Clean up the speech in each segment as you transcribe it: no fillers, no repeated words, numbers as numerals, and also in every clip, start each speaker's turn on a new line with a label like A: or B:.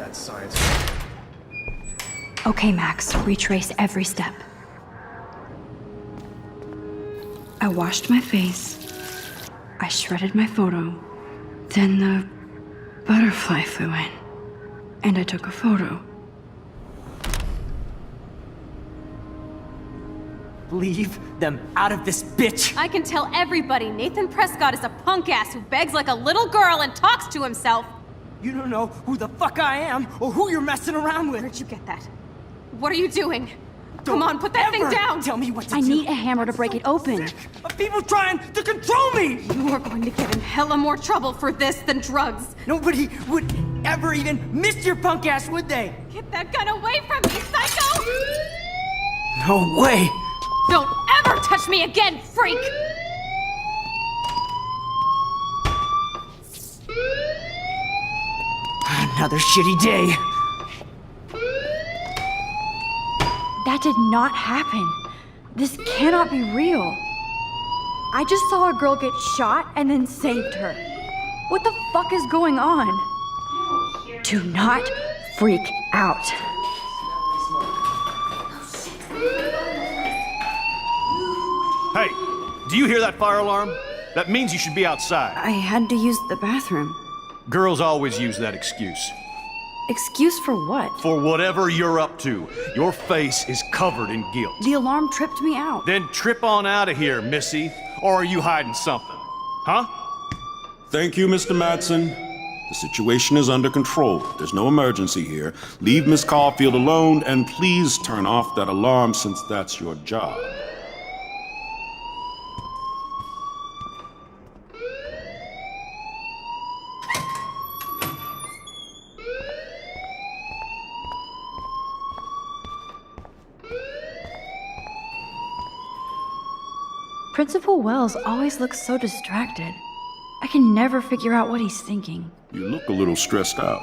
A: mad science.
B: Okay, Max, retrace every step. I washed my face. I shredded my photo. Then the butterfly flew in. And I took a photo.
C: Leave them out of this bitch!
D: I can tell everybody Nathan Prescott is a punk ass who begs like a little girl and talks to himself.
C: You don't know who the fuck I am or who you're messing around with.
D: Where'd you get that? What are you doing? Come on, put that thing down!
C: Tell me what to do.
B: I need a hammer to break it open.
C: Of people trying to control me!
D: You are going to get in hella more trouble for this than drugs.
C: Nobody would ever even miss your punk ass, would they?
D: Get that gun away from me, psycho!
C: No way!
D: Don't ever touch me again, freak!
C: Another shitty day.
B: That did not happen. This cannot be real. I just saw a girl get shot and then saved her. What the fuck is going on? Do not freak out.
E: Hey, do you hear that fire alarm? That means you should be outside.
B: I had to use the bathroom.
E: Girls always use that excuse.
B: Excuse for what?
E: For whatever you're up to. Your face is covered in guilt.
B: The alarm tripped me out.
E: Then trip on out of here, Missy. Or are you hiding something? Huh?
F: Thank you, Mr. Madsen. The situation is under control. There's no emergency here. Leave Miss Caulfield alone, and please turn off that alarm since that's your job.
B: Principal Wells always looks so distracted. I can never figure out what he's thinking.
F: You look a little stressed out.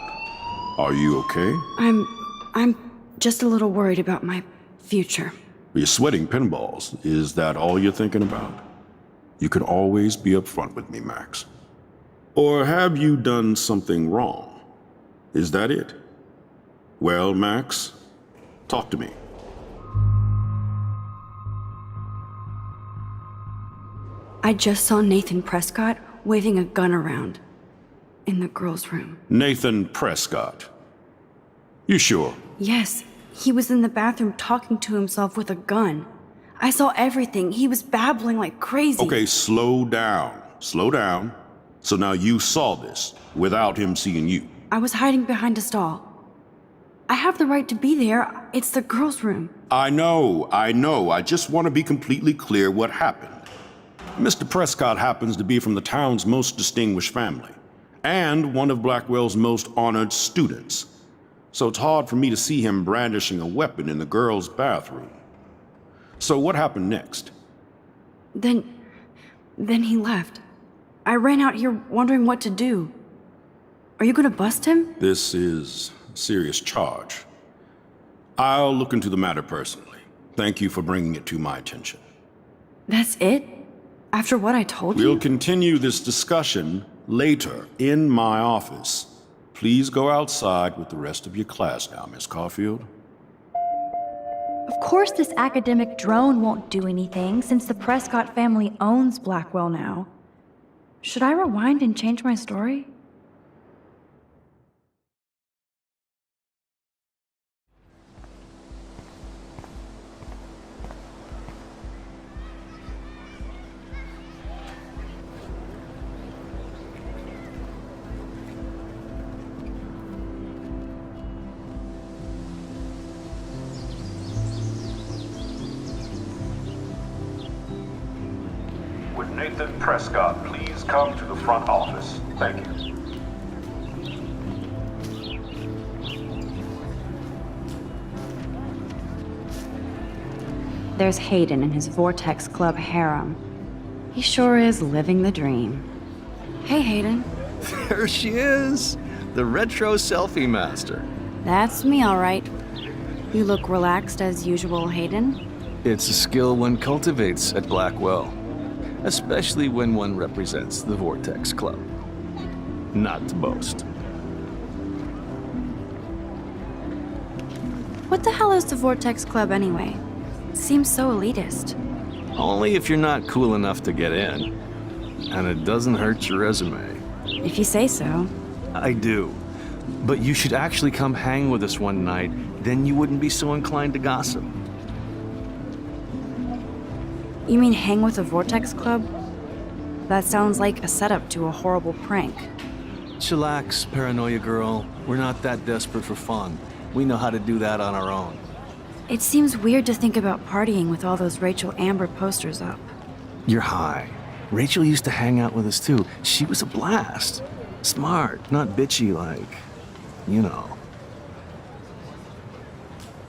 F: Are you okay?
B: I'm just a little worried about my future.
F: You're sweating pinballs. Is that all you're thinking about? You can always be upfront with me, Max. Or have you done something wrong? Is that it? Well, Max, talk to me.
B: I just saw Nathan Prescott waving a gun around in the girls' room.
F: Nathan Prescott. You sure?
B: Yes, he was in the bathroom talking to himself with a gun. I saw everything. He was babbling like crazy.
F: Okay, slow down. Slow down. So now you saw this without him seeing you.
B: I was hiding behind a stall. I have the right to be there. It's the girls' room.
F: I know. I just want to be completely clear what happened. Mr. Prescott happens to be from the town's most distinguished family, and one of Blackwell's most honored students. So it's hard for me to see him brandishing a weapon in the girls' bathroom. So what happened next?
B: Then he left. I ran out here wondering what to do. Are you gonna bust him?
F: This is a serious charge. I'll look into the matter personally. Thank you for bringing it to my attention.
B: That's it? After what I told you?
F: We'll continue this discussion later in my office. Please go outside with the rest of your class now, Miss Caulfield.
B: Of course this academic drone won't do anything since the Prescott family owns Blackwell now. Should I rewind and change my story?
G: Would Nathan Prescott please come to the front office? Thank you.
B: There's Hayden in his Vortex Club harem. He sure is living the dream. Hey, Hayden.
A: There she is! The retro selfie master.
B: That's me, all right. You look relaxed as usual, Hayden.
A: It's a skill one cultivates at Blackwell, especially when one represents the Vortex Club. Not to boast.
B: What the hell is the Vortex Club anyway? It seems so elitist.
A: Only if you're not cool enough to get in. And it doesn't hurt your resume.
B: If you say so.
A: I do. But you should actually come hang with us one night, then you wouldn't be so inclined to gossip.
B: You mean hang with the Vortex Club? That sounds like a setup to a horrible prank.
A: Chillax, paranoia girl. We're not that desperate for fun. We know how to do that on our own.
B: It seems weird to think about partying with all those Rachel Amber posters up.
A: You're high. Rachel used to hang out with us too. She was a blast. Smart, not bitchy like, you know.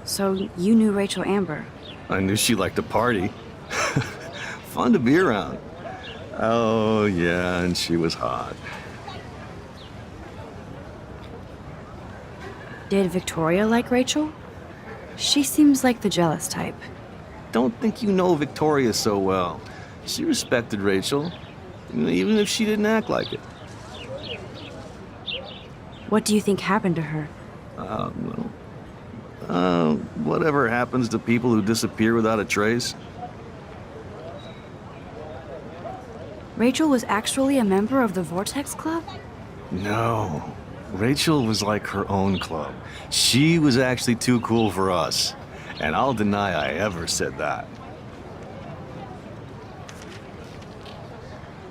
B: So you knew Rachel Amber?
A: I knew she liked to party. Fun to be around. Oh, yeah, and she was hot.
B: Did Victoria like Rachel? She seems like the jealous type.
A: Don't think you know Victoria so well. She respected Rachel, even if she didn't act like it.
B: What do you think happened to her?
A: Whatever happens to people who disappear without a trace.
B: Rachel was actually a member of the Vortex Club?
A: No. Rachel was like her own club. She was actually too cool for us. And I'll deny I ever said that.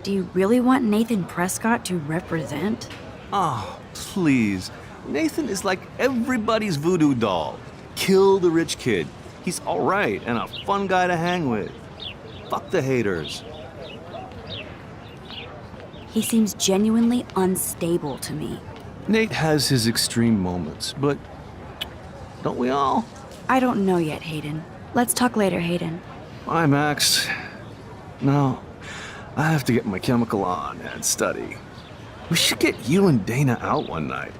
B: Do you really want Nathan Prescott to represent?
A: Oh, please. Nathan is like everybody's voodoo doll. Kill the rich kid. He's all right and a fun guy to hang with. Fuck the haters.
B: He seems genuinely unstable to me.
A: Nate has his extreme moments, but don't we all?
B: I don't know yet, Hayden. Let's talk later, Hayden.
A: Bye, Max. No, I have to get my chemical on and study. We should get you and Dana out one night.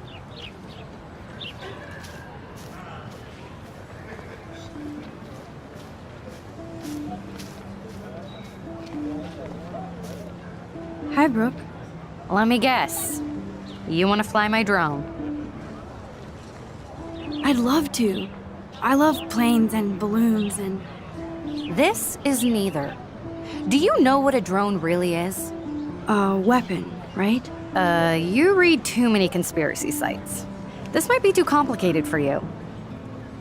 B: Hi, Brooke.
H: Let me guess. You want to fly my drone?
B: I'd love to. I love planes and balloons and...
H: This is neither. Do you know what a drone really is?
B: a weapon, right?
H: You read too many conspiracy sites. This might be too complicated for you.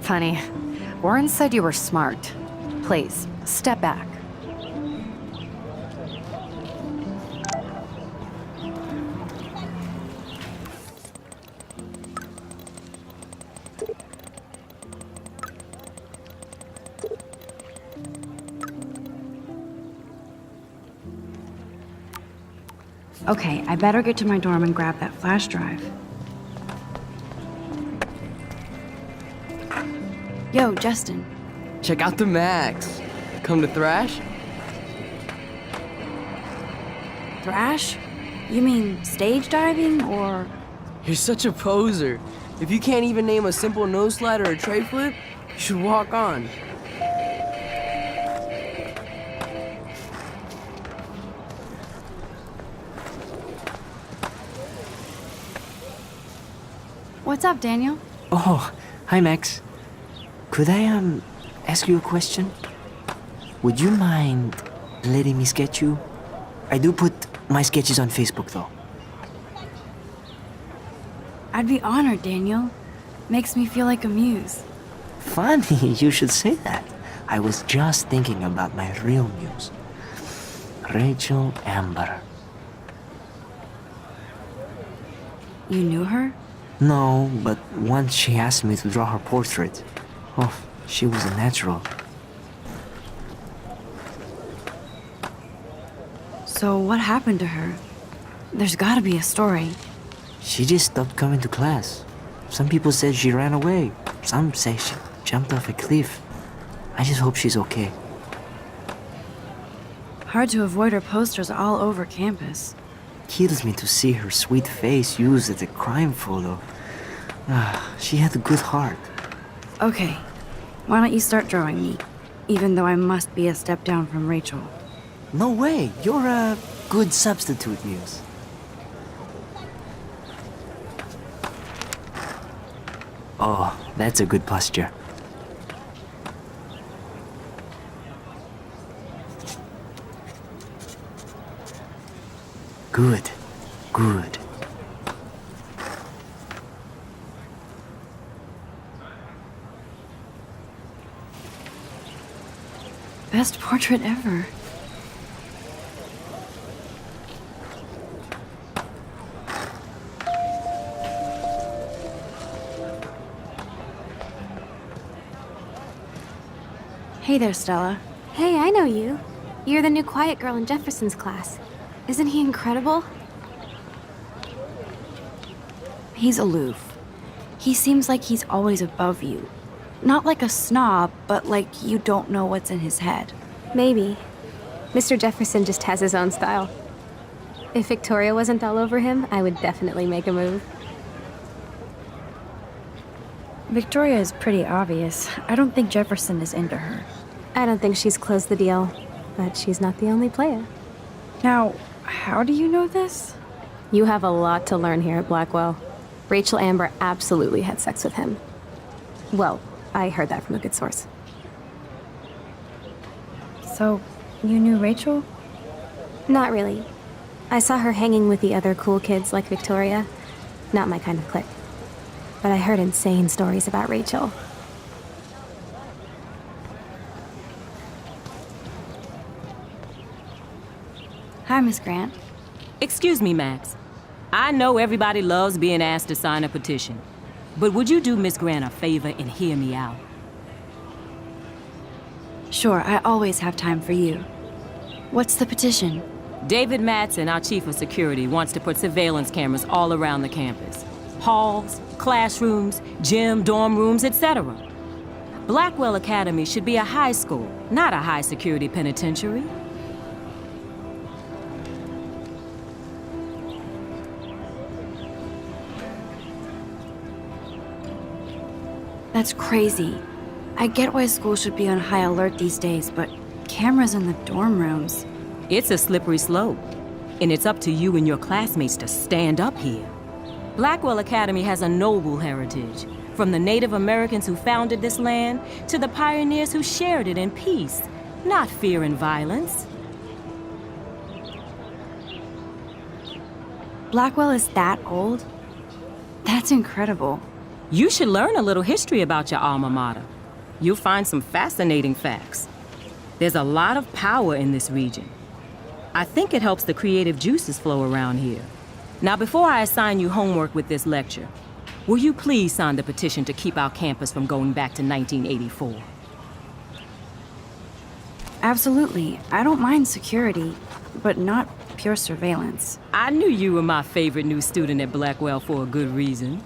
H: Funny, Warren said you were smart. Please, step back.
B: Okay, I better get to my dorm and grab that flash drive. Yo, Justin.
C: Check out the Max. Come to Thrash?
B: Thrash? You mean stage diving, or...?
C: You're such a poser. If you can't even name a simple nose slide or a tray flip, you should walk on.
B: What's up, Daniel?
I: Oh, hi Max. Could I, ask you a question? Would you mind letting me sketch you? I do put my sketches on Facebook, though.
B: I'd be honored, Daniel. Makes me feel like a muse.
I: Funny, you should say that. I was just thinking about my real muse. Rachel Amber.
B: You knew her?
I: No, but once she asked me to draw her portrait. Oh, she was a natural.
B: So what happened to her? There's gotta be a story.
I: She just stopped coming to class. Some people said she ran away. Some say she jumped off a cliff. I just hope she's okay.
B: Hard to avoid her posters all over campus.
I: Kills me to see her sweet face used as a crime photo. She had a good heart.
B: Okay, why don't you start drawing me? Even though I must be a step down from Rachel.
I: No way, you're a good substitute, Muse. Oh, that's a good posture. Good. Good.
B: Best portrait ever. Hey there, Stella.
D: Hey, I know you. You're the new quiet girl in Jefferson's class. Isn't he incredible?
B: He's aloof. He seems like he's always above you. Not like a snob, but like you don't know what's in his head.
D: Maybe. Mr. Jefferson just has his own style. If Victoria wasn't all over him, I would definitely make a move.
B: Victoria is pretty obvious. I don't think Jefferson is into her.
D: I don't think she's closed the deal, but she's not the only player.
B: Now, how do you know this?
D: You have a lot to learn here at Blackwell. Rachel Amber absolutely had sex with him. Well, I heard that from a good source.
B: So, you knew Rachel?
D: Not really. I saw her hanging with the other cool kids like Victoria. Not my kind of clique. But I heard insane stories about Rachel.
B: Hi, Miss Grant.
J: Excuse me, Max. I know everybody loves being asked to sign a petition. But would you do Miss Grant a favor and hear me out?
B: Sure, I always have time for you. What's the petition?
J: David Madsen, our chief of security, wants to put surveillance cameras all around the campus. Halls, classrooms, gym, dorm rooms, etc. Blackwell Academy should be a high school, not a high-security penitentiary.
B: That's crazy. I get why school should be on high alert these days, but cameras in the dorm rooms.
J: It's a slippery slope, and it's up to you and your classmates to stand up here. Blackwell Academy has a noble heritage, from the Native Americans who founded this land to the pioneers who shared it in peace, not fear and violence.
B: Blackwell is that old? That's incredible.
J: You should learn a little history about your alma mater. You'll find some fascinating facts. There's a lot of power in this region. I think it helps the creative juices flow around here. Now, before I assign you homework with this lecture, will you please sign the petition to keep our campus from going back to 1984?
B: Absolutely. I don't mind security, but not pure surveillance.
J: I knew you were my favorite new student at Blackwell for a good reason.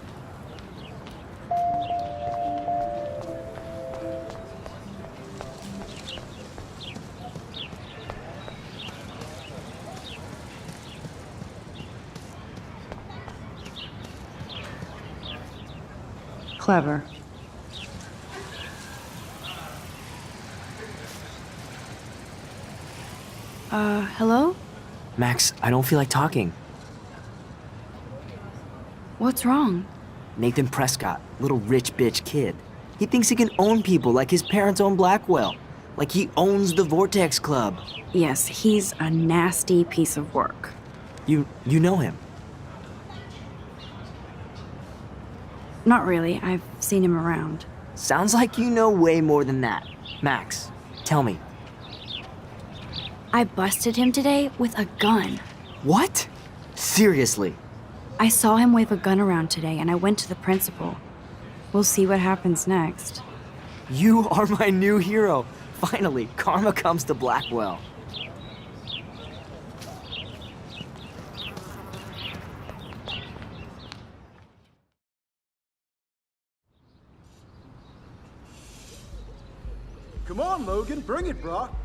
B: Clever. Hello?
I: Max, I don't feel like talking.
B: What's wrong?
I: Nathan Prescott, little rich bitch kid. He thinks he can own people like his parents own Blackwell. Like he owns the Vortex Club.
B: Yes, he's a nasty piece of work.
I: You know him?
B: Not really. I've seen him around.
I: Sounds like you know way more than that. Max, tell me.
B: I busted him today with a gun.
I: What? Seriously?
B: I saw him wave a gun around today, and I went to the principal. We'll see what happens next.
I: You are my new hero. Finally, karma comes to Blackwell.
K: Come on, Logan, bring it, Brock.